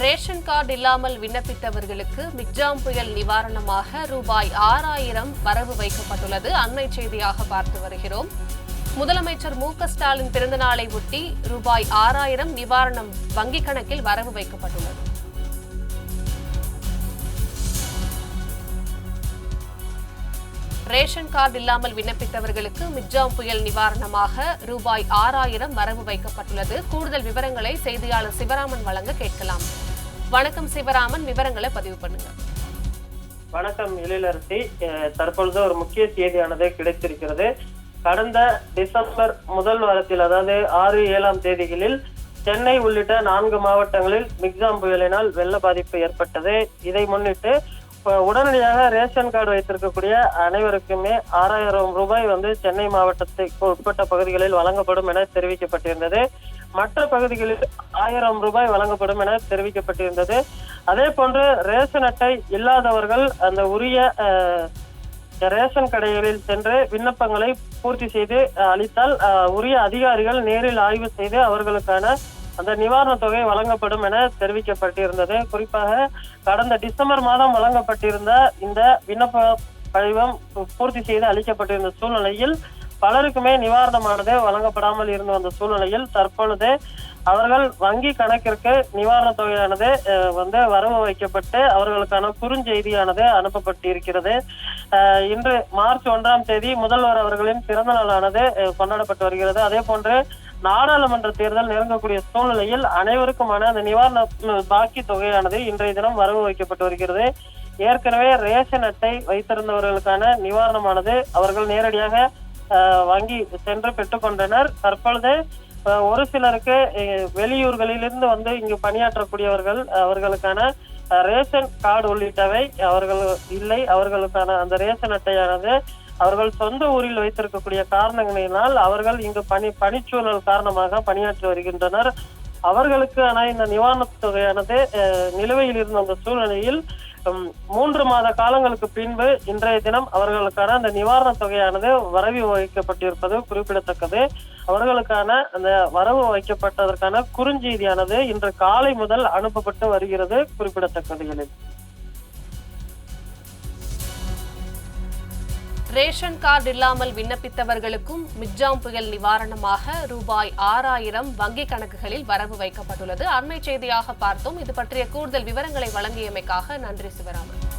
Ration card இல்லாமல் விண்ணப்பித்தவர்களுக்கு Michaung புயல் நிவாரணமாக ரூபாய் 6000 வரவு வைக்கப்பட்டுள்ளது. அண்மை செய்தியாக பார்த்து வருகிறோம். முதலமைச்சர் மு.க.ஸ்டாலின் பிறந்த நாளை ஒட்டி ரூபாய் 6000 நிவாரணம் வங்கிக் கணக்கில் வரவு வைக்கப்பட்டுள்ளது. ரேஷன் கார்டு இல்லாமல் விண்ணப்பித்தவர்களுக்கு மிக்ஜாம் புயல் நிவாரணமாக ரூபாய் 6000 வரவு வைக்கப்பட்டுள்ளது. கூடுதல் விவரங்களை செய்தியாளர் சிவராமன் வழங்க கேட்கலாம். வணக்கம் சிவராமன், விவரங்களை பதிவு பண்ணுங்க. வணக்கம் எழிலரசி. தற்பொழுது ஒரு முக்கிய செய்தியானது கிடைத்திருக்கிறது. கடந்த டிசம்பர் முதல் வாரத்தில், அதாவது 6, 7ஆம் தேதிகளில் சென்னை உள்ளிட்ட 4 மாவட்டங்களில் மிக்ஜாம் புயலினால் வெள்ள பாதிப்பு ஏற்பட்டது. இதை முன்னிட்டு உடனடியாக ரேஷன் கார்டு வைத்திருக்கக்கூடிய அனைவருக்குமே 6000 ரூபாய் சென்னை மாவட்டத்திற்கு உட்பட்ட பகுதிகளில் வழங்கப்படும் என தெரிவிக்கப்பட்டிருந்தது. மற்ற பகுதிகளில் 1000 ரூபாய் வழங்கப்படும் என தெரிவிக்கப்பட்டிருந்தது. அதே போன்று ரேஷன் அட்டை இல்லாதவர்கள் அந்த உரிய ரேஷன் கடைகளில் சென்று விண்ணப்பங்களை பூர்த்தி செய்து அளித்தால் உரிய அதிகாரிகள் நேரில் ஆய்வு செய்து அவர்களுக்கான அந்த நிவாரண தொகை வழங்கப்படும் என தெரிவிக்கப்பட்டிருந்தது. குறிப்பாக கடந்த டிசம்பர் மாதம் வழங்கப்பட்டிருந்த இந்த விண்ணப்ப படிவம் பூர்த்தி செய்து அளிக்கப்பட்டிருந்த சூழ்நிலையில் பலருக்குமே நிவாரணமானது வழங்கப்படாமல் இருந்து வந்த சூழ்நிலையில் தற்பொழுது அவர்கள் வங்கி கணக்கிற்கு நிவாரண தொகையானது வரவு வைக்கப்பட்டு அவர்களுக்கான குறுஞ்செய்தியானது அனுப்பப்பட்டிருக்கிறது. இன்று மார்ச் 1ஆம் தேதி முதல்வர் அவர்களின் பிறந்த நாளானது கொண்டாடப்பட்டு வருகிறது. அதே போன்று நாடாளுமன்ற தேர்தல் நெருங்கக்கூடிய சூழ்நிலையில் அனைவருக்குமான அந்த நிவாரண பாக்கி தொகையானது இன்றைய தினம் வரவு வைக்கப்பட்டு வருகிறது. ஏற்கனவே ரேஷன் அட்டை வைத்திருந்தவர்களுக்கான நிவாரணமானது அவர்கள் நேரடியாக வங்கி சென்று பெற்றுக்கொண்டனர். தற்பொழுது ஒரு சிலருக்கு வெளியூர்களிலிருந்து இங்கு பணியாற்றக்கூடியவர்கள் அவர்களுக்கான ரேஷன் கார்டு உள்ளிட்டவை அவர்கள் இல்லை. அவர்களுக்கான அந்த ரேஷன் அட்டையானது அவர்கள் சொந்த ஊரில் வைத்திருக்கக்கூடிய காரணங்களினால் அவர்கள் இங்கு பணிச்சூழல் காரணமாக பணியாற்றி வருகின்றனர். அவர்களுக்கான இந்த நிவாரணத் தொகையானது நிலுவையில் இருந்த அந்த சூழ்நிலையில் 3 மாத காலங்களுக்கு பின்பு இன்றைய தினம் அவர்களுக்கான அந்த நிவாரண தொகையானது வரவு வைக்கப்பட்டிருப்பது குறிப்பிடத்தக்கது. அவர்களுக்கான அந்த வரவு வைக்கப்பட்டதற்கான குறுஞ்செய்தியானது இன்று காலை முதல் அனுப்பப்பட்டு வருகிறது குறிப்பிடத்தக்கது. ரேஷன் கார்டு இல்லாமல் விண்ணப்பித்தவர்களுக்கும் மிக்ஜாம் புயல் நிவாரணமாக ரூபாய் 6000 வங்கிக் கணக்குகளில் வரவு வைக்கப்பட்டுள்ளது. அண்மை செய்தியாக பார்த்தோம். இது பற்றிய கூடுதல் விவரங்களை வழங்கியமைக்காக நன்றி சிவராமன்.